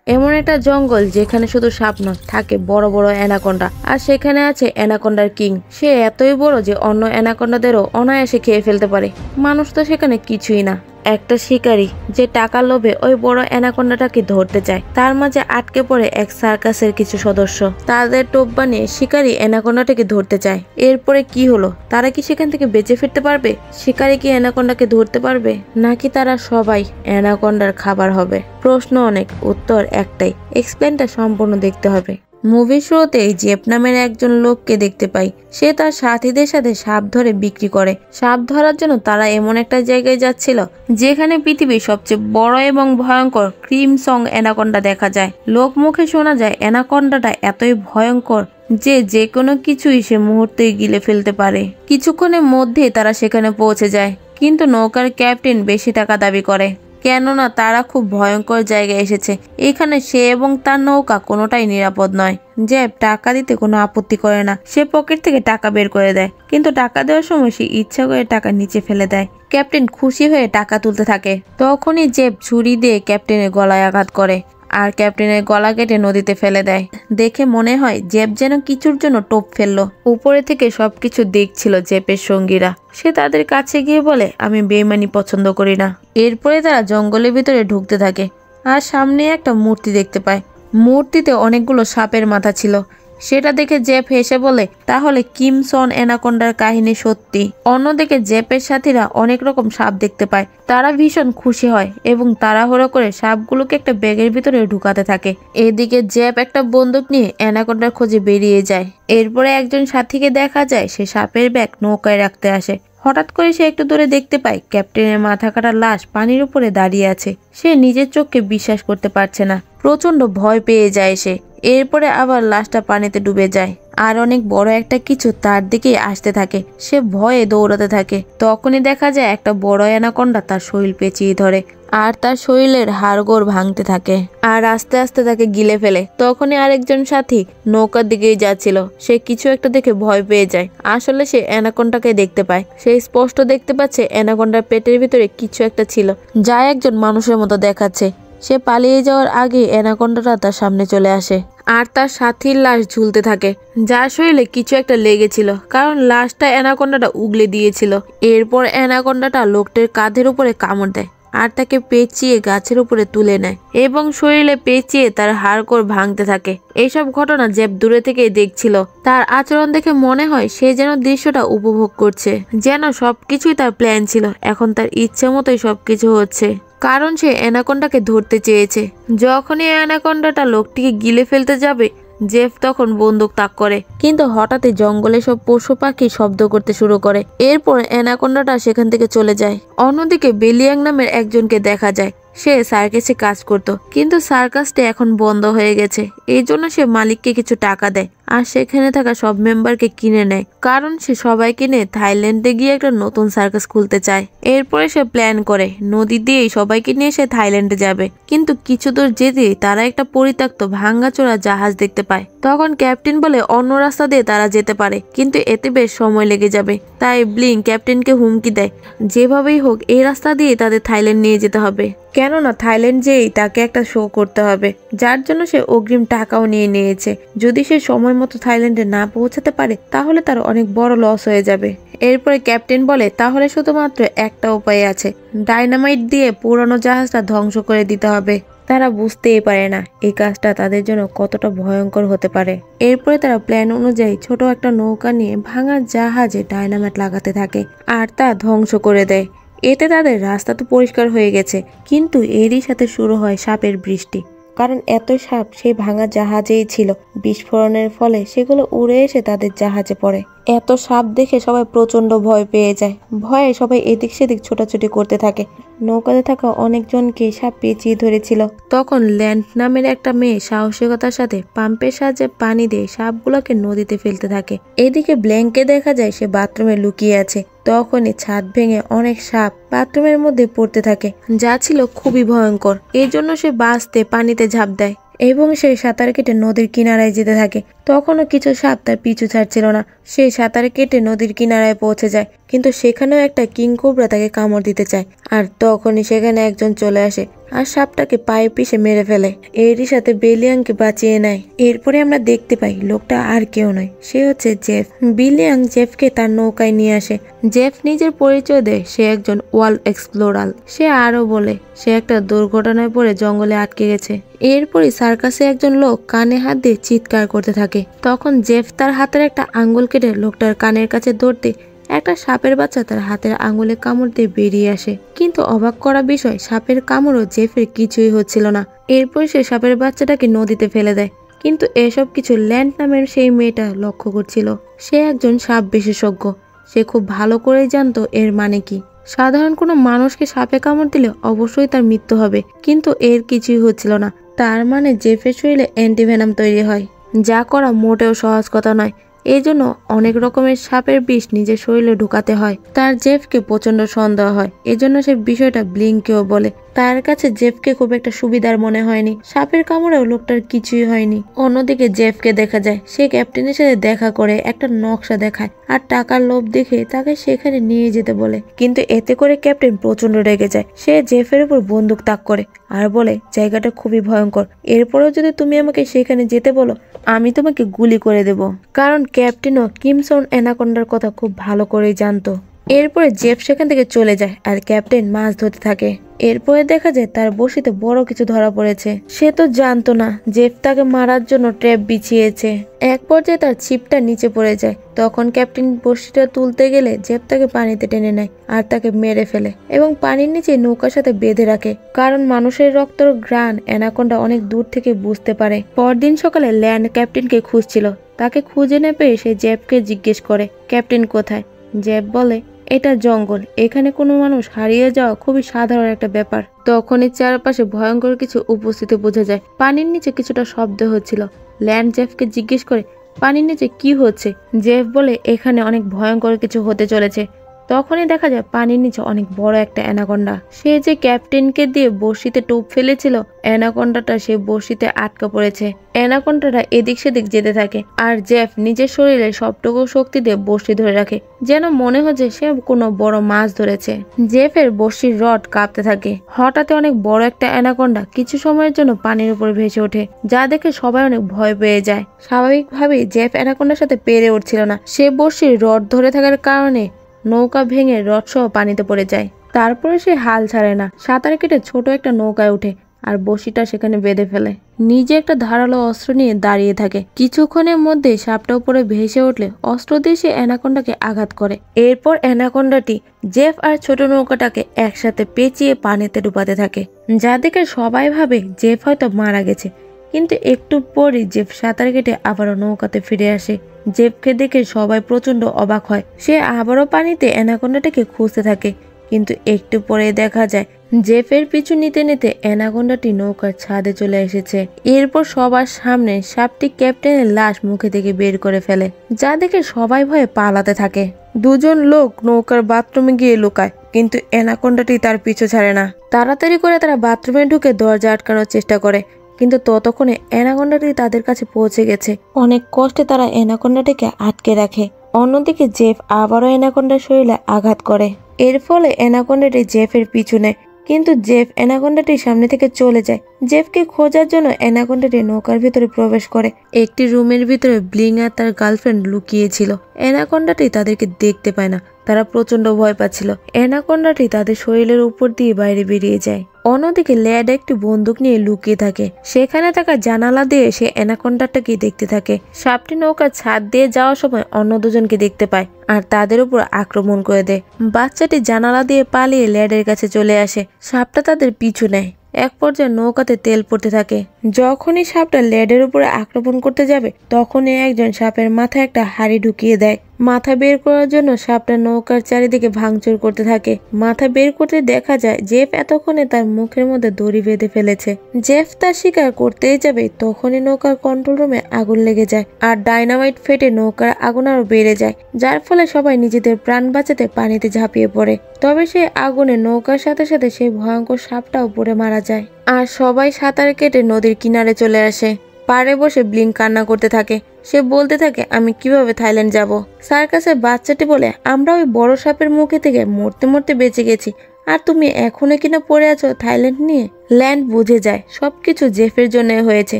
এমন একটা জঙ্গল যেখানে শুধু সাপ নয়, থাকে বড় বড় অ্যানাকোন্ডা। আর সেখানে আছে অ্যানাকোন্ডার কিং। সে এতই বড় যে অন্য অ্যানাকোন্ডাদেরও অনায়াসে খেয়ে ফেলতে পারে। মানুষ তো সেখানে কিছুই না, একটা শিকারী যে টাকার লোভে ওই বড় অ্যানাকোন্ডাটাকে ধরতে চায়। তার মাঝে আটকে পড়ে এক সার্কাসের কিছু সদস্য। তাদের টোপ বানিয়ে শিকারী অ্যানাকোন্ডাটাকে ধরতে চায়। এরপরে কি হলো? তারা কি সেখান থেকে বেঁচে ফিরতে পারবে? শিকারী কি অ্যানাকোন্ডাকে ধরতে পারবে, নাকি তারা সবাই অ্যানাকোন্ডার খাবার হবে? প্রশ্ন অনেক, উত্তর একটাই। এক্সপ্লেনটা সম্পূর্ণ দেখতে হবে। মুভির শুরুতেই জেপ নামের একজন লোককে দেখতে পাই। সে তার সাথীদের সাথে সাপ ধরে বিক্রি করে। সাপ ধরার জন্য তারা এমন একটা জায়গায় যাচ্ছিল যেখানে পৃথিবীর সবচেয়ে বড় এবং ভয়ঙ্কর ক্রিমসং অ্যানাকোন্ডা দেখা যায়। লোক মুখে শোনা যায় অ্যানাকোন্ডাটা এতই ভয়ঙ্কর যে যে কোনো কিছুই সে মুহূর্তেই গিলে ফেলতে পারে। কিছুক্ষণের মধ্যেই তারা সেখানে পৌঁছে যায়, কিন্তু নৌকার ক্যাপ্টেন বেশি টাকা দাবি করে, কেননা তারা খুব ভয়ঙ্কর জায়গায় এসেছে। এখানে সে এবং তার নৌকা কোনোটাই নিরাপদ নয়। জ্যাব টাকা দিতে কোনো আপত্তি করে না। সে পকেট থেকে টাকা বের করে দেয়, কিন্তু টাকা দেওয়ার সময় সে ইচ্ছা করে টাকা নিচে ফেলে দেয়। ক্যাপ্টেন খুশি হয়ে টাকা তুলতে থাকে। তখনই জেব ছুরি দিয়ে ক্যাপ্টেনের গলায় আঘাত করে আর ক্যাপ্টেনের গলা কেটে নদীতে ফেলে দেয়। দেখে মনে হয় জেব যেন কিছুর জন্য টোপ ফেললো। উপরে থেকে সবকিছু দেখছিল জেপের সঙ্গীরা। সে তাদের কাছে গিয়ে বলে, আমি বেইমানি পছন্দ করি না। এরপরে তারা জঙ্গলের ভিতরে ঢুকতে থাকে আর সামনে একটা মূর্তি দেখতে পায়। মূর্তিতে অনেকগুলো সাপের মাথা ছিল। সেটা দেখে জেপ হেসে বলে, তাহলে কিমসন অ্যানাকোন্ডার কাহিনী সত্যি। অন্যদিকে জেপের সাথীরা অনেক রকম সাপ দেখতে পায়। তারা ভীষণ খুশি হয় এবং তাড়াহুড়ো করে সাপগুলোকে একটা ব্যাগের ভিতরে ঢুকাতে থাকে। এদিকে জেপ একটা বন্দুক নিয়ে অ্যানাকোন্ডার খোঁজে বেরিয়ে যায়। এরপরে একজন সাথীকে দেখা যায় সে সাপের ব্যাগ নৌকায় রাখতে আসে। হঠাৎ করে সে একটু দূরে দেখতে পায় ক্যাপ্টেনের মাথা কাটা লাশ পানির উপরে দাঁড়িয়ে আছে। সে নিজের চোখকে বিশ্বাস করতে পারছে না। প্রচন্ড ভয় পেয়ে যায় সে। এরপরে আবার লাশটা পানিতে ডুবে যায় আর অনেক বড় একটা কিছু তার দিকে আসতে থাকে। সে ভয়ে দৌড়াতে থাকে। তখনই দেখা যায় একটা বড় অ্যানাকোন্ডা তার শরীর পেঁচিয়ে ধরে আর তার শরীরের হাড়গোড় ভাঙতে থাকে আর আস্তে আস্তে তাকে গিলে ফেলে। তখনই আরেকজন সাথী নৌকার দিকেই যাচ্ছিল। সে কিছু একটা দেখে ভয় পেয়ে যায়। আসলে সে অ্যানাকোন্ডাকে দেখতে পায়। সে স্পষ্ট দেখতে পাচ্ছে অ্যানাকোন্ডার পেটের ভিতরে কিছু একটা ছিল যা একজন মানুষের মতো দেখাচ্ছে। সে পালিয়ে যাওয়ার আগে অ্যানাকোন্ডাটা তার সামনে চলে আসে আর তার সাথীর লাশ ঝুলতে থাকে, যার শরীরে কিছু একটা লেগেছিল, কারণ লাশটা অ্যানাকোন্ডাটা উগলে দিয়েছিল। এরপর অ্যানাকোন্ডাটা লোকটির কাঁধের উপরে কামড় দেয় আর তাকে পেঁচিয়ে গাছের উপরে তুলে নেয় এবং শরীরে পেঁচিয়ে তার হাড়গোড় ভাঙতে থাকে। এইসব ঘটনা জেব দূরে থেকেই দেখছিল। তার আচরণ দেখে মনে হয় সে যেন দৃশ্যটা উপভোগ করছে, যেন সবকিছুই তার প্ল্যান ছিল। এখন তার ইচ্ছে মতোই সবকিছু হচ্ছে, কারণ সে অ্যানাকোন্ডাকে ধরতে চেয়েছে। যখনই অ্যানাকোন্ডাটা লোকটিকে গিলে ফেলতে যাবে, জেফ তখন বন্দুক তাক করে, কিন্তু হঠাৎই জঙ্গলে সব পশু পাখি শব্দ করতে শুরু করে। এরপর অ্যানাকোন্ডাটা সেখান থেকে চলে যায়। অন্যদিকে বেলিয়াং নামের একজনকে দেখা যায়। সে সার্কাসে কাজ করত, কিন্তু সার্কাসটা এখন বন্ধ হয়ে গেছে। এই জন্য সে মালিককে কিছু টাকা দেয় আর সেখানে থাকা সব মেম্বারকে কিনে নেয়, কারণ সে সবাই কিনে থাইল্যান্ডে গিয়ে একটা নতুন সার্কাস খুলতে চায়। এরপরে সে প্ল্যান করে নদী দিয়েই সবাইকে নিয়ে সে থাইল্যান্ডে যাবে। কিন্তু কিছু দূর যেতে তারা একটা পরিত্যক্ত ভাঙ্গাচোরা জাহাজ দেখতে পায়। তখন ক্যাপ্টেন বলে অন্য রাস্তা দিয়ে তারা যেতে পারে, কিন্তু এতে বেশ সময় লেগে যাবে। তাই ব্লিং ক্যাপ্টেনকে হুমকি দেয়, যেভাবেই হোক এই রাস্তা দিয়ে তাদের থাইল্যান্ড নিয়ে যেতে হবে, কেননা থাইল্যান্ড যেয়েই তাকে একটা শো করতে হবে, যার জন্য সে অগ্রিম টাকাও নিয়ে নিয়েছে। যদি সে সময় মতো থাইল্যান্ডে না পৌঁছাতে পারে তাহলে তার অনেক বড় লস হয়ে যাবে। এরপরে ক্যাপ্টেন বলে, তাহলে শুধুমাত্র একটা উপায় আছে, ডাইনামাইট দিয়ে পুরনো জাহাজটা ধ্বংস করে দিতে হবে। তারা বুঝতেই পারে না এই কাজটা তাদের জন্য কতটা ভয়ঙ্কর হতে পারে। এরপরে তারা প্ল্যান অনুযায়ী ছোট একটা নৌকা নিয়ে ভাঙা জাহাজে ডাইনামাইট লাগাতে থাকে আর তা ধ্বংস করে দেয়। এতে তাদের রাস্তা তো পরিষ্কার হয়ে গেছে, কিন্তু এরই সাথে শুরু হয় সাপের বৃষ্টি। কারণ এত সাপ সেই ভাঙা জাহাজেই ছিল। বিস্ফোরণের ফলে সেগুলো উড়ে এসে তাদের জাহাজে পড়ে। এত সাপ দেখে সবাই প্রচন্ড ভয় পেয়ে যায়। ভয়ে সবাই এদিক সেদিক ছোটাছুটি করতে থাকে। নৌকাতে থাকা অনেকজনকে সাপ পেঁচিয়ে ধরেছিল। তখন ল্যান্ড নামের একটা মেয়ে সাহসিকতার সাথে পাম্পের সাহায্যে পানি দিয়ে সাপগুলোকে নদীতে ফেলতে থাকে। এদিকে ব্ল্যাঙ্কে দেখা যায় সে বাথরুমে লুকিয়ে আছে। তখনই ছাদ ভেঙে অনেক সাপ বাথরুমের মধ্যে পড়তে থাকে, যা ছিল খুবই ভয়ঙ্কর। এই জন্য সে বাঁচতে পানিতে ঝাঁপ দেয় এবং সে সাঁতার কেটে নদীর কিনারায় যেতে থাকে। তখনও কিছু সাপ তার পিছু ছাড়ছিল না। সে সাঁতার কেটে নদীর কিনারায় পৌঁছে যায়, কিন্তু সেখানেও একটা কিং কোবরা তাকে কামড় দিতে চায়। আর তখনই সেখানে একজন চলে আসে আর সাপটাকে পায়ে পিষে মেরে ফেলে। এরই সাথে বেলিয়াংকে বাঁচিয়ে নেয়। এরপরে আমরা দেখতে পাই লোকটা আর কেউ নয়, সে হচ্ছে জেফ। বিলিয়াং জেফকে তার নৌকায় নিয়ে আসে। জেফ নিজের পরিচয় দেয় সে একজন ওয়ার্ল্ড এক্সপ্লোরার। সে আরো বলে সে একটা দুর্ঘটনায় পড়ে জঙ্গলে আটকে গেছে। এরপরই সার্কাসে একজন লোক কানে হাত দিয়ে চিৎকার করতে থাকে। তখন জেফ তার হাতের একটা আঙ্গুল কেটে লোকটার কানের কাছে ধরতে একটা সাপের বাচ্চা তার হাতের আঙুলে কামড় দিয়ে বেরিয়ে আসে। কিন্তু অবাক করা বিষয়, সাপের কামড়ও জেফের কিছুই হচ্ছিল না। এরপর সে সাপের বাচ্চাটাকে নদীতে ফেলে দেয়। কিন্তু এসব কিছু ল্যান্ড নামের সেই মেয়েটা লক্ষ্য করছিল। সে একজন সাপ বিশেষজ্ঞ। সে খুব ভালো করেই জানতো এর মানে কি। সাধারণ কোনো মানুষকে সাপে কামড় দিলে অবশ্যই তার মৃত্যু হবে, কিন্তু এর কিছুই হচ্ছিল না। তার মানে জেফের শরীরে অ্যান্টিভেনাম তৈরি হয়, যা করা মোটেও সহজ কথা নয়। এই জন্য অনেক রকমের সাপের বিষ নিজের শরীরে ঢুকাতে হয়। তার জেফকে প্রচন্ড সন্দেহ হয়, এজন্য সে বিষয়টা ব্লিংকেও বলে। তার কাছে জেফকে খুব একটা সুবিধার মনে হয়নি। সাপের কামড়েও লোকটার কিছুই হয়নি। অন্যদিকে জেফকে দেখা যায় সে ক্যাপ্টেনের সাথে দেখা করে একটা নকশা দেখায় আর টাকার লোভ দেখে তাকে সেখানে নিয়ে যেতে বলে। কিন্তু এতে করে ক্যাপ্টেন প্রচন্ড রেগে যায়। সে জেফের উপর বন্দুক তাক করে আর বলে জায়গাটা খুবই ভয়ঙ্কর, এরপরেও যদি তুমি আমাকে সেখানে যেতে বলো আমি তোমাকে গুলি করে দেব। কারণ ক্যাপ্টেনও ক্রিমসন অ্যানাকোন্ডার কথা খুব ভালো করেই জানতো। এরপরে জেফ সেখান থেকে চলে যায় আর ক্যাপ্টেন মাছ ধরতে থাকে। এরপরে দেখা যায় তার বড়শিতে বড় কিছু ধরা পড়েছে। সে তো জানতো না জেফ তাকে মারার জন্য ট্র্যাপ বিছিয়েছে। এক পর্যায়ে তার ছিপটা নিচে পড়ে যায়। তখন ক্যাপ্টেন বড়শিটা তুলতে গেলে জেফ তাকে পানিতে টেনে নেয় আর তাকে মেরে ফেলে এবং পানির নিচে নৌকার সাথে বেঁধে রাখে। কারণ মানুষের রক্তর ঘ্রাণ অ্যানাকোন্ডা অনেক দূর থেকে বুঝতে পারে। পরদিন সকালে ল্যান্ড ক্যাপ্টেনকে খুঁজছিল। তাকে খুঁজে না পেয়ে সে জেফকে জিজ্ঞেস করে ক্যাপ্টেন কোথায়। জেফ বলে এটা জঙ্গল, এখানে কোনো মানুষ হারিয়ে যাওয়া খুবই সাধারণ একটা ব্যাপার। তখনই চারপাশে ভয়ঙ্কর কিছু উপস্থিতি বোঝা যায়। পানির নিচে কিছুটা শব্দ হচ্ছিল। ল্যান্ড জেফকে জিজ্ঞেস করে পানির নিচে কি হচ্ছে। জেফ বলে এখানে অনেক ভয়ঙ্কর কিছু হতে চলেছে। তখনই দেখা যায় পানির নিচে অনেক বড় একটা অ্যানাকোন্ডা। সে যে ক্যাপ্টেনকে দিয়ে বড়শিতে টোপ ফেলেছিল, অ্যানাকোন্ডাটা সে বড়শিতে আটকা পড়েছে। অ্যানাকোন্ডাটা এদিক সেদিক যেতে থাকে আর জেফ নিজের শরীরে সবটুকু শক্তি দিয়ে বড়শি ধরে রাখে, যেন মনে হচ্ছে সে কোনো বড় মাছ ধরেছে। জেফের বড়শির রড কাঁপতে থাকে। হঠাৎ অনেক বড় একটা অ্যানাকোন্ডা কিছু সময়ের জন্য পানির উপরে ভেসে ওঠে, যা দেখে সবাই অনেক ভয় পেয়ে যায়। স্বাভাবিকভাবেই জেফ অ্যানাকোন্ডার সাথে পেরে উঠছিল না। সে বড়শির রড ধরে থাকার কারণে নৌকা ভেঙে রড সহ পানিতে পড়ে যায়। তারপরে সে হাল ছাড়ে না, সাঁতার কেটে ছোট একটা নৌকায় উঠে আর বড়শিটা সেখানে বেঁধে ফেলে। নিজে একটা ধারালো অস্ত্র নিয়ে দাঁড়িয়ে থাকে। কিছুক্ষণের মধ্যে সাপটা উপরে ভেসে উঠলে অস্ত্র দিয়ে সে অ্যানাকোন্ডাকে আঘাত করে। এরপর অ্যানাকোন্ডাটি জেফ আর ছোট নৌকাটাকে একসাথে পেঁচিয়ে পানিতে ডুবাতে থাকে, যা দেখে সবাই ভাবে জেফ হয়তো মারা গেছে। কিন্তু একটু পরই জেফ সাঁতার কেটে আবারও নৌকাতে ফিরে আসে। জেফকে দেখে সবাই প্রচন্ড অবাক হয়। সে আবারও পানিতে অ্যানাকোন্ডাটাকে খুঁজতে থাকে, কিন্তু একটু পরে দেখা যায় জেফের পিছু নিতে নিতে অ্যানাকোন্ডাটি নৌকার ছাদে চলে এসেছে। এরপর সবার সামনে সাপটি ক্যাপ্টেনের লাশ মুখে থেকে বের করে ফেলে, যা দেখে সবাই ভয়ে পালাতে থাকে। দুজন লোক নৌকার বাথরুমে গিয়ে লুকায়, কিন্তু অ্যানাকোন্ডাটি তার পিছু ছাড়ে না। তাড়াতাড়ি করে তারা বাথরুমে ঢুকে দরজা আটকানোর চেষ্টা করে, কিন্তু ততক্ষণে অ্যানাকোন্ডাটি তাদের কাছে পৌঁছে গেছে। অনেক কষ্টে তারা অ্যানাকোন্ডাটিকে আটকে রাখে। অন্যদিকে জেফ আবারও অ্যানাকোন্ডার শরীরে আঘাত করে। এর ফলে অ্যানাকোন্ডাটি জেফের পিছু নেয়, কিন্তু জেফ অ্যানাকোন্ডাটির সামনে থেকে চলে যায়। জেফকে খোঁজার জন্য অ্যানাকোন্ডাটি নৌকার ভিতরে প্রবেশ করে। একটি রুমের ভিতরে ব্লিং আর তার গার্লফ্রেন্ড লুকিয়েছিল। অ্যানাকোন্ডাটি তাদেরকে দেখতে পায় না। তারা প্রচন্ড ভয় পাচ্ছিল। অ্যানাকোন্ডাটি তাদের শরীরের উপর দিয়ে বাইরে বেরিয়ে যায়। অন্যদিকে ল্যাড একটি বন্দুক নিয়ে লুকিয়ে থাকে। সেখানে থাকা জানালা দিয়ে সে অ্যানাকোন্ডাটাকে দেখতে থাকে। সাপটি নৌকার ছাদ দিয়ে যাওয়ার সময় অন্য দুজনকে দেখতে পায় আর তাদের উপর আক্রমণ করে দেয়। বাচ্চাটি জানালা দিয়ে পালিয়ে ল্যাডের কাছে চলে আসে। সাপটা তাদের পিছু নেয়। এক পর্যায়ে নৌকাতে তেল পড়তে থাকে। যখনই সাপটা ল্যাডের উপরে আক্রমণ করতে যাবে, তখনই একজন সাপের মাথায় একটা হাড়ি ঢুকিয়ে দেয়। মাথা বের করার জন্য সাপটা নৌকার চারিদিকে ভাঙচুর করতে থাকে। মাথা বের করতে দেখা যায় জেফ এতক্ষণে তার মুখের মধ্যে দড়ি বেঁধে ফেলেছে। জেফ তার শিকার করতেই যাবে, তখনই নৌকার কন্ট্রোল রুমে আগুন লেগে যায় আর ডাইনামাইট ফেটে নৌকার আগুন আরো বেড়ে যায়, যার ফলে সবাই নিজেদের প্রাণ বাঁচাতে পানিতে ঝাঁপিয়ে পড়ে। তবে সেই আগুনে নৌকার সাথে সাথে সেই ভয়ঙ্কর সাপটাও পড়ে মারা যায় আর সবাই সাঁতার কেটে নদীর কিনারে চলে আসে। পাড়ে বসে ব্লিং কান্না করতে থাকে। সে বলতে থাকে আমি কিভাবে থাইল্যান্ড যাব। সার্কাসের বাচ্চাটি বলে আমরা ওই বড় সাপের মুখে থেকে মরতে মরতে বেঁচে গেছি, আর তুমি এখনো কিনা পড়ে আছো থাইল্যান্ড নিয়ে। ল্যান্ড বুঝে যায় সবকিছু জেফের জন্য হয়েছে।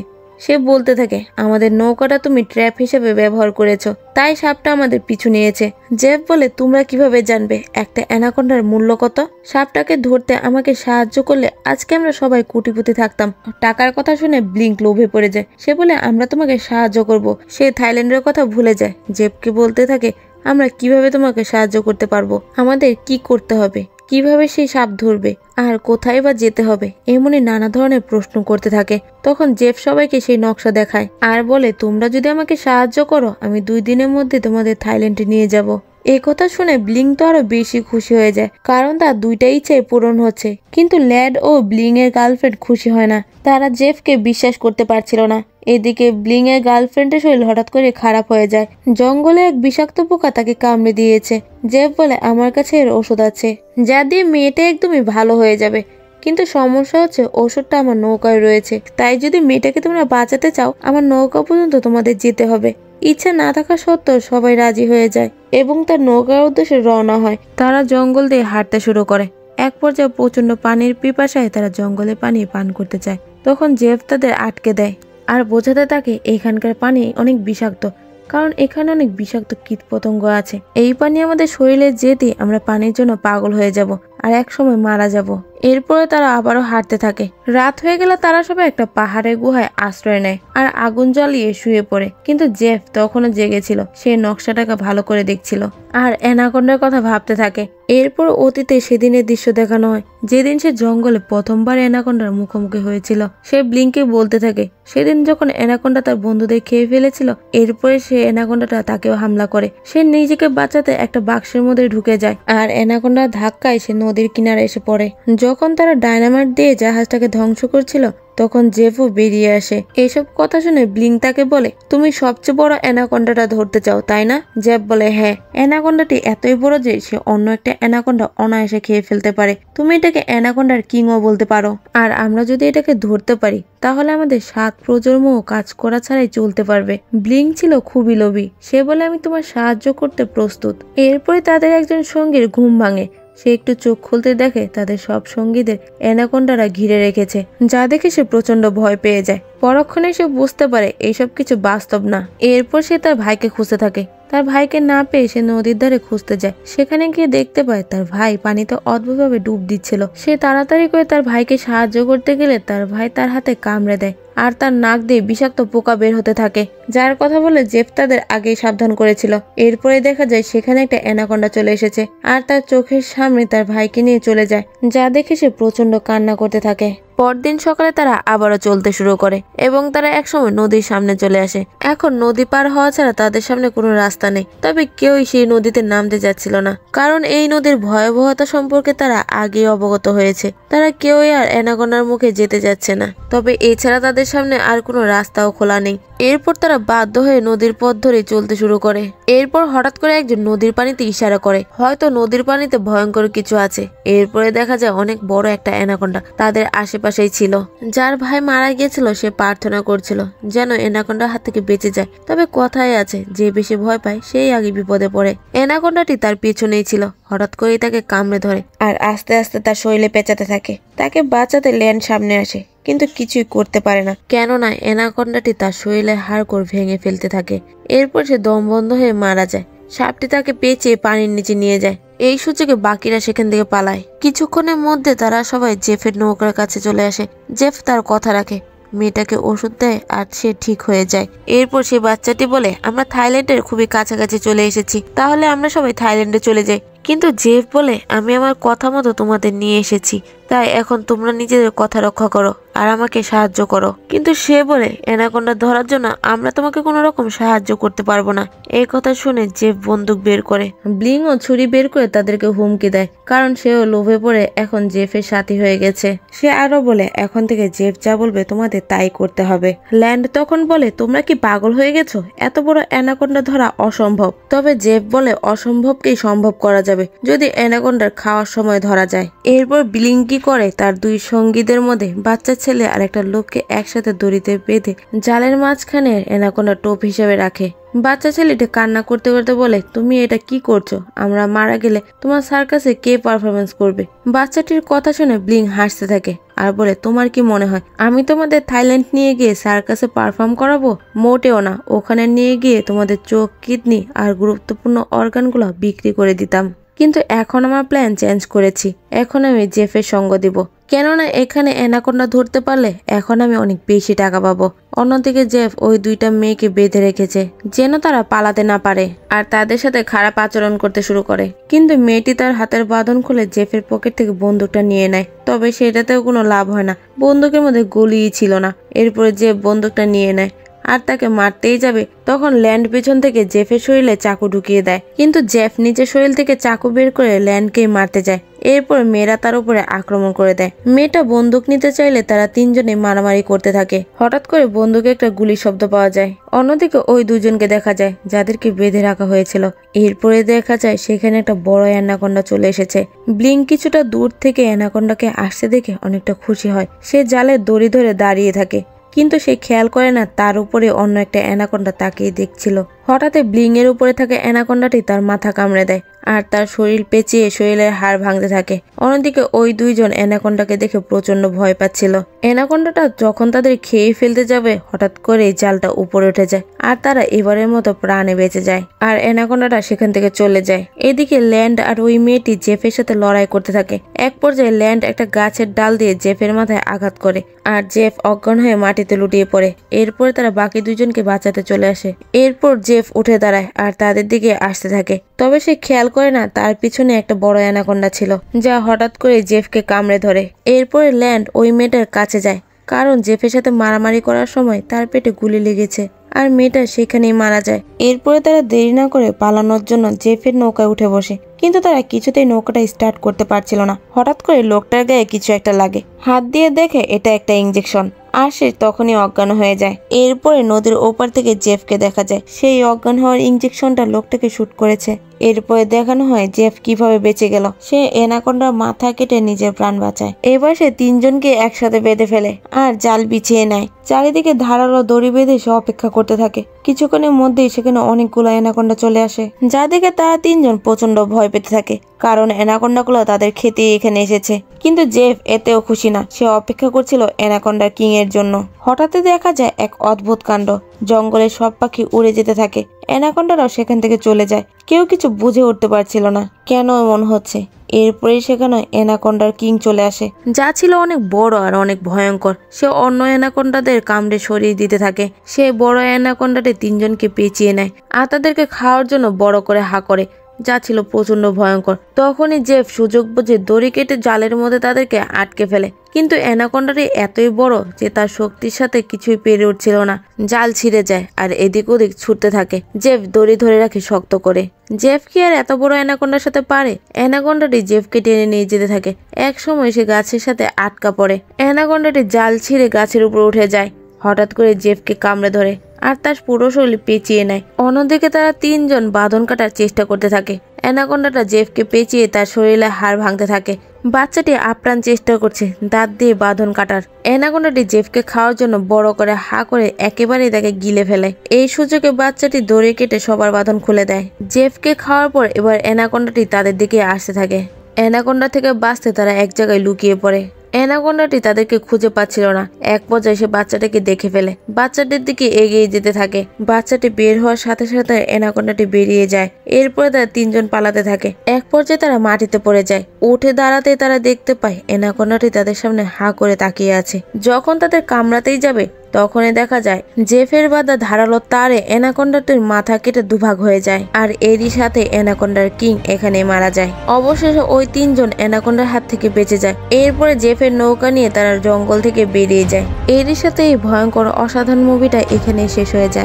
সে বলতে থাকে, আমাদের নৌকাটা তুমি ট্র্যাপ হিসেবে ব্যবহার করেছো, তাই সাপটা আমাদের পিছু নিয়েছে। জেফ বলে, তোমরা কিভাবে জানবে একটা অ্যানাকোন্ডার মূল্য কত? সাপটাকে ধরতে আমাকে সাহায্য করলে আজকে আমরা সবাই কোটিপতি থাকতাম। টাকার কথা শুনে ব্লিঙ্ক লোভে পড়ে যায়। সে বলে, আমরা তোমাকে সাহায্য করব। সে থাইল্যান্ডের কথা ভুলে যায়। জেফকে বলতে থাকে, আমরা কিভাবে তোমাকে সাহায্য করতে পারবো, আমাদের কি করতে হবে, কিভাবে সেই সাপ ধরবে, আর কোথায় বা যেতে হবে, এমনই নানা ধরনের প্রশ্ন করতে থাকে। তখন জেফ সবাইকে সেই নকশা দেখায় আর বলে, তোমরা যদি আমাকে সাহায্য করো আমি 2 দিনের মধ্যে তোমাদের থাইল্যান্ডে নিয়ে যাব। এই কথা শুনে ব্লিং তো আরো বেশি খুশি হয়ে যায়, কারণ তার 2টা ইচ্ছাই পূরণ হচ্ছে। কিন্তু ল্যাড ও ব্লিং এর গার্লফ্রেন্ড খুশি হয় না। তারা জেফকে বিশ্বাস করতে পারছিল না। এদিকে ব্লিং এর গার্লফ্রেন্ডের শরীর হঠাৎ করে খারাপ হয়ে যায়। জঙ্গলে এক বিষাক্ত পোকা তাকে কামড়ে দিয়েছে। জেফ বলে, আমার কাছে এর ওষুধ আছে, যা দিয়ে মেয়েটা একদমই ভালো হয়ে যাবে। কিন্তু সমস্যা হচ্ছে ওষুধটা আমার নৌকায় রয়েছে, তাই যদি মেয়েটাকে তোমরা বাঁচাতে চাও আমার নৌকা পর্যন্ত তোমাদের যেতে হবে। ইচ্ছা না থাকা সত্ত্বেও সবাই রাজি হয়ে যায় এবং তার নৌকার উদ্দেশ্যে রওনা হয়। তারা জঙ্গল দিয়ে হাঁটতে শুরু করে। এক পর্যায়ে প্রচন্ড পানির পিপাসায় তারা জঙ্গলে পানি পান করতে চায়। তখন জেফ তাদের আটকে দেয় আর বোঝাতে থাকে এখানকার পানি অনেক বিষাক্ত, কারণ এখানে অনেক বিষাক্ত কীটপতঙ্গ আছে। এই পানি আমাদের শরীরে যেতে আমরা পানির জন্য পাগল হয়ে যাব আর এক সময় মারা যাব। এরপরে তারা আবারও হাঁটতে থাকে। রাত হয়ে গেলে তারা সবাই একটা পাহাড়ের গুহায় আশ্রয় নেয় আর আগুন জ্বালিয়ে শুয়ে পড়ে। কিন্তু জেফ তখনও জেগেছিল। সে নকশাটাকে ভালো করে দেখছিল আর অ্যানাকোন্ডার কথা ভাবতে থাকে। এরপর অতীতে সেদিনের দৃশ্য দেখানো হয়, যেদিন সে জঙ্গলে প্রথমবার অ্যানাকোন্ডার মুখোমুখি হয়েছিল। সে ব্লিংকে বলতে থাকে, সেদিন যখন অ্যানাকোন্ডা তার বন্ধুদের খেয়ে ফেলেছিল, এরপরে সে অ্যানাকোন্ডাটা তাকেও হামলা করে। সে নিজেকে বাঁচাতে একটা বাক্সের মধ্যে ঢুকে যায় আর অ্যানাকোন্ডার ধাক্কায় সে নদীর কিনারে এসে পড়ে। যখন তারা ডায়নামাইট দিয়ে জাহাজটাকে ধ্বংস করছিল তখন জেফও বেরিয়ে আসে। এসব কথা শুনে ব্লিং তাকে বলে, তুমি সবচেয়ে বড় অ্যানাকোন্ডাটা ধরতে চাও তাই না? জেফ বলে, হ্যাঁ, অ্যানাকোন্ডাটি এতই বড় যে সে অন্য একটা অ্যানাকোন্ডা অনায়াসে খেয়ে ফেলতে পারে। তুমি এটাকে অ্যানাকোন্ডার কিংও বলতে পারো। আর আমরা যদি এটাকে ধরতে পারি তাহলে আমাদের 7 প্রজন্মও কাজ করা ছাড়াই চলতে পারবে। ব্লিং ছিল খুবই লোভী। সে বলে, আমি তোমার সাহায্য করতে প্রস্তুত। এরপরে তাদের একজন সঙ্গীর ঘুম ভাঙে। সে একটু চোখ খুলতে দেখে তাদের সব সঙ্গীদের অ্যানাকোন্ডারা ঘিরে রেখেছে, যা দেখে সে প্রচন্ড ভয় পেয়ে যায়। পরক্ষণে সে বুঝতে পারে এইসব কিছু বাস্তব না। এরপর সে তার ভাইকে খুঁজতে থাকে। তার ভাইকে না পেয়ে সে নদীর ধারে খুঁজতে যায়। সেখানে গিয়ে দেখতে পায় তার ভাই পানিতে অদ্ভুতভাবে ডুব দিচ্ছিল। সে তাড়াতাড়ি করে তার ভাইকে সাহায্য করতে গেলে তার ভাই তার হাতে কামড়ে দেয় আর তার নাক দিয়ে বিষাক্ত পোকা বের হতে থাকে, যার কথা বলে জেফ তাদের আগেই সাবধান করেছিল। এরপরে দেখা যায় সেখানে একটা অ্যানাকোন্ডা চলে এসেছে আর তার চোখের সামনে তার ভাইকে নিয়ে চলে যায়, যা দেখে সে প্রচন্ড কান্না করতে থাকে। পরদিন সকালে তারা আবারও চলতে শুরু করে এবং তারা একসময় নদীর সামনে চলে আসে। এখন নদী পার হওয়া ছাড়া তাদের সামনে কোনো রাস্তা নেই। তবে কেউই সেই নদীতে নামতে যাচ্ছিল না, কারণ এই নদীর ভয়াবহতা সম্পর্কে তারা আগেই অবগত হয়েছে। তারা কেউই আর অ্যানাকোন্ডার মুখে যেতে যাচ্ছে না। তবে এছাড়া তাদের সামনে আর কোনো রাস্তাও খোলা নেই। এরপর তারা বাধ্য হয়ে নদীর পথ ধরে চলতে শুরু করে। এরপর হঠাৎ করে একজন নদীর পানিতে ইশারা করে, হয়তো নদীর পানিতে ভয়ঙ্কর কিছু আছে। এরপরে দেখা যায় অনেক বড় একটা অ্যানাকোন্ডা তাদের আশেপাশেই ছিল। যার ভাই মারা গিয়েছিল সে প্রার্থনা করছিল যেন অ্যানাকোন্ডার হাত থেকে বেঁচে যায়। তবে কথাই আছে, যে বেশি ভয় পায় সেই আগে বিপদে পড়ে। অ্যানাকোন্ডাটি তার পিছনেই ছিল। হঠাৎ করেই তাকে কামড়ে ধরে আর আস্তে আস্তে তার শরীরে পেঁচাতে থাকে। তাকে বাঁচাতে ল্যান্ড সামনে আসে, কিন্তু কিছুই করতে পারে না, কেননা অ্যানাকোন্ডাটি তার শরীরে হাড়গোড় ভেঙে ফেলতে থাকে। এরপর সে দম বন্ধ হয়ে মারা যায়। সাপটি তাকে পেঁচিয়ে পানির নিচে নিয়ে যায়। এই সুযোগে বাকিরা সেখান থেকে পালায়। কিছুক্ষণের মধ্যে তারা সবাই জেফের নৌকার কাছে চলে আসে। জেফ তার কথা রাখে, মেয়েটাকে ওষুধ দেয় আর সে ঠিক হয়ে যায়। এরপর সে বাচ্চাটি বলে, আমরা থাইল্যান্ডের খুবই কাছাকাছি চলে এসেছি, তাহলে আমরা সবাই থাইল্যান্ডে চলে যাই। কিন্তু জেফ বলে, আমি আমার কথা মতো তোমাদের নিয়ে এসেছি, তাই এখন তোমরা নিজেদের কথা রক্ষা করো আর আমাকে সাহায্য করো। কিন্তু সে বলে, অ্যানাকোন্ডা ধরার জন্য আমরা তোমাকে কোনো রকম সাহায্য করতে পারবো না। এই কথা শুনে জেফ বন্দুক বের করে, ব্লিং ও ছুরি বের করে তাদেরকে হুমকি দেয়, কারণ সেও লোভে পড়ে এখন জেফের সাথী হয়ে গেছে। সে আরো বলে, এখন থেকে জেফ যা বলবে তোমাদের তাই করতে হবে। ল্যান্ড তখন বলে, তোমরা কি পাগল হয়ে গেছো? এত বড় অ্যানাকোন্ডা ধরা অসম্ভব। তবে জেফ বলে, অসম্ভবকেই সম্ভব করা যাবে যদি অ্যানাকোন্ডার খাওয়ার সময় ধরা যায়। এরপর ব্লিং কি করে তার দুই সঙ্গীদের মধ্যে বাচ্চা ছেলে আর একটা লোককে একসাথে দড়িতে বেঁধে জালের মাঝখানে অ্যানাকোন্ডা টোপ হিসেবে রাখে। বাচ্চা ছেলেটি কান্না করতে করতে বলে, তুমি এটা কি করছো? আমরা মারা গেলে তোমার সার্কাসে কে পারফরমেন্স করবে? বাচ্চাটির কথা শুনে ব্লিং হাসতে থাকে আর বলে, তোমার কি মনে হয় আমি তোমাদের থাইল্যান্ড নিয়ে গিয়ে সার্কাসে পারফর্ম করাবো? মোটেও না, ওখানে নিয়ে গিয়ে তোমাদের চোখ, কিডনি আর গুরুত্বপূর্ণ অর্গানগুলো বিক্রি করে দিতাম। কিন্তু এখন আমার প্ল্যান চেঞ্জ করেছি, এখন আমি জেফের সঙ্গ দিব, কেননা এখানে অ্যানাকোন্ডা ধরতে পারলে এখন আমি অনেক বেশি টাকা পাবো। অন্যদিকে জেফ ওই দুইটা মেয়েকে বেঁধে রেখেছে যেন তারা পালাতে না পারে আর তাদের সাথে খারাপ আচরণ করতে শুরু করে। কিন্তু মেয়েটি তার হাতের বাঁধন খুলে জেফের পকেট থেকে বন্দুকটা নিয়ে নেয়, তবে সেটাতেও কোনো লাভ হয় না, বন্দুকের মধ্যে গুলিই ছিল না। এরপরে জেফ বন্দুকটা নিয়ে নেয় আর তাকে মারতেই যাবে, তখন ল্যান্ড পেছন থেকে জেফের শরীরে চাকু ঢুকিয়ে দেয়। কিন্তু জেফ নিজের শরীর থেকে চাকু বের করে ল্যান্ডকেই মারতে যায়। এরপর মেয়েরা তার উপরে আক্রমণ করে দেয়। মেয়েটা বন্দুক নিতে চাইলে তারা তিনজনে মারামারি করতে থাকে। হঠাৎ করে বন্দুকে একটা গুলি শব্দ পাওয়া যায়। অন্যদিকে ওই দুজনকে দেখা যায় যাদেরকে বেঁধে রাখা হয়েছিল। এরপরে দেখা যায় সেখানে একটা বড় অ্যানাকোন্ডা চলে এসেছে। ব্লিং কিছুটা দূর থেকে অ্যানাকোন্ডাকে আসতে দেখে অনেকটা খুশি হয়। সে জালের দড়ি ধরে দাঁড়িয়ে থাকে, কিন্তু সে খেয়াল করে না তার উপরে অন্য একটা অ্যানাকোন্ডা তাকিয়ে দেখছিল। হঠাৎ ব্লিং এর উপরে থাকা অ্যানাকোন্ডাটি তার মাথা কামড়ে দেয় আর তার শরীর পেঁচিয়ে শরীরের হাড় ভাঙতে থাকে। অন্যদিকে ওই দুইজন অ্যানাকোন্ডাকে দেখে প্রচন্ড ভয় পাচ্ছিল। অ্যানাকোন্ডাটা যখন তাদের খেয়ে ফেলতে যাবে হঠাৎ করে জালটা উপরে উঠে যায় আর তারা এবারের মতো প্রাণে বেঁচে যায় আর অ্যানাকোন্ডাটা সেখান থেকে চলে যায়। এদিকে ল্যান্ড আর ওই মেয়েটি জেফের সাথে লড়াই করতে থাকে। এক পর্যায়ে ল্যান্ড একটা গাছের ডাল দিয়ে জেফের মাথায় আঘাত করে আর জেফ অজ্ঞান হয়ে মাটিতে লুটিয়ে পড়ে। এরপরে তারা বাকি দুজনকে বাঁচাতে চলে আসে। এরপর জেফ উঠে দাঁড়ায় আর তাদের দিকে আসতে থাকে, তবে সে খেয়াল করে না তার পিছনে একটা বড় অ্যানাকোন্ডা ছিল যা হঠাৎ করে জেফকে কামড়ে ধরে। এরপরে ল্যান্ড ওই মেয়েটার কাছে যায়, কারণ জেফের সাথে মারামারি করার সময় তার পেটে গুলি লেগেছে আর মেয়েটা সেখানেই মারা যায়। এরপরে তারা দেরি না করে পালানোর জন্য জেফের নৌকায় উঠে বসে, কিন্তু তারা কিছুতেই নৌকাটা স্টার্ট করতে পারছিল না। হঠাৎ করে লোকটার গায়ে কিছু একটা লাগে, হাত দিয়ে দেখে এটা একটা ইঞ্জেকশন আর সে তখনই অজ্ঞান হয়ে যায়। এরপরে নদীর ওপার থেকে জেফকে দেখা যায়, সেই অজ্ঞান হওয়ার ইঞ্জেকশনটা লোকটাকে শুট করেছে। এরপরে দেখানো হয় জেফ কিভাবে বেঁচে গেল। সে অ্যানাকোন্ডার মাথা কেটে নিজের প্রাণ বাঁচায়। এবার সে তিনজনকে একসাথে বেঁধে ফেলে আর জাল বিছিয়ে নেয়। চারিদিকে ধারালো দড়ি বেঁধে সে অপেক্ষা করতে থাকে। কিছুক্ষণের মধ্যেই সেখানে অনেকগুলো অ্যানাকোন্ডা চলে আসে, যা দেখে তারা তিনজন প্রচন্ড ভয় পেতে থাকে, কারণ অ্যানাকোন্ডাগুলো তাদের খেতে এখানে এসেছে। কিন্তু জেফ এতেও খুশি না, সে অপেক্ষা করছিল অ্যানাকোন্ডার কিং এর জন্য। হঠাৎ দেখা যায় এক অদ্ভুত কাণ্ড, জঙ্গলের সব পাখি উড়ে যেতে থাকে, অ্যানাকোন্ডারাও সেখান থেকে চলে যায়। কেউ কিছু বুঝে উঠতে পারছিল না কেন এমন হচ্ছে। এরপরেই সেখানে অ্যানাকোন্ডার কিং চলে আসে, যা ছিল অনেক বড় আর অনেক ভয়ঙ্কর। সে অন্য অ্যানাকোন্ডাদের কামড়ে সরিয়ে দিতে থাকে। সে বড় অ্যানাকোন্ডাটি তিনজনকে পেঁচিয়ে নেয় আর তাদেরকে খাওয়ার জন্য বড় করে হা করে, যা ছিল প্রচন্ড ভয়ঙ্কর। তখনই জেফ সুযোগ বুঝে দড়ি কেটে জালের মধ্যে তাদেরকে আটকে ফেলে, কিন্তু অ্যানাকোন্ডাটি এতই বড় যে তার শক্তির সাথে কিছুই পেরে উঠছিল না। জাল ছিঁড়ে যায় আর এদিক ওদিক ছুটতে থাকে। জেফ দড়ি ধরে রাখে শক্ত করে। জেফ কি আর এত বড় অ্যানাকোন্ডার সাথে পারে? অ্যানাকোন্ডাটি জেফকে টেনে নিয়ে যেতে থাকে। এক সময় সে গাছের সাথে আটকা পড়ে। অ্যানাকোন্ডাটি জাল ছিঁড়ে গাছের উপর উঠে যায়। হঠাৎ করে জেফকে কামড়ে ধরে আর তার পুরো শরীর পেঁচিয়ে নেয়। অন্যদিকে তারা তিনজন বাঁধন কাটার চেষ্টা করতে থাকে। অ্যানাকোন্ডাটা জেফকে পেঁচিয়ে তার শরীরে হাড় ভাঙতে থাকে। বাচ্চাটি আপ্রাণ চেষ্টা করছে দাঁত দিয়ে বাঁধন কাটার। অ্যানাকোন্ডাটি জেফকে খাওয়ার জন্য বড় করে হা করে একেবারেই তাকে গিলে ফেলে। এই সুযোগে বাচ্চাটি দড়ি কেটে সবার বাঁধন খুলে দেয়। জেফকে খাওয়ার পর এবার অ্যানাকোন্ডাটি তাদের দিকে আসতে থাকে। অ্যানাকোন্ডা থেকে বাঁচতে তারা এক জায়গায় লুকিয়ে পড়ে। অ্যানাকোন্ডাটি তাদেরকে খুঁজে পাচ্ছিল না। এক পর্যায়ে সে বাচ্চাটাকে দেখে ফেলে, বাচ্চাটির দিকে এগিয়ে যেতে থাকে। বাচ্চাটি বের হওয়ার সাথে সাথে অ্যানাকোন্ডাটি বেরিয়ে যায়। এরপরে তারা তিনজন পালাতে থাকে। এক পর্যায়ে তারা মাটিতে পড়ে যায়। উঠে দাঁড়াতে তারা দেখতে পায় অ্যানাকোন্ডাটি তাদের সামনে হা করে তাকিয়ে আছে। যখন তাদের কামড়াতেই যাবে তখনই দেখা যায় জেফের বাঁধা ধারালো তারে অ্যানাকোন্ডাটির মাথা কেটে দুভাগ হয়ে যায় আর এরই সাথে অ্যানাকোন্ডার কিং এখানে মারা যায়। অবশেষে ওই তিনজন অ্যানাকোন্ডার হাত থেকে বেঁচে যায়। এরপরে জেফের নৌকা নিয়ে তারা জঙ্গল থেকে বেরিয়ে যায়। এরই সাথে এই ভয়ঙ্কর অসাধারণ মুভিটা এখানে শেষ হয়ে যায়।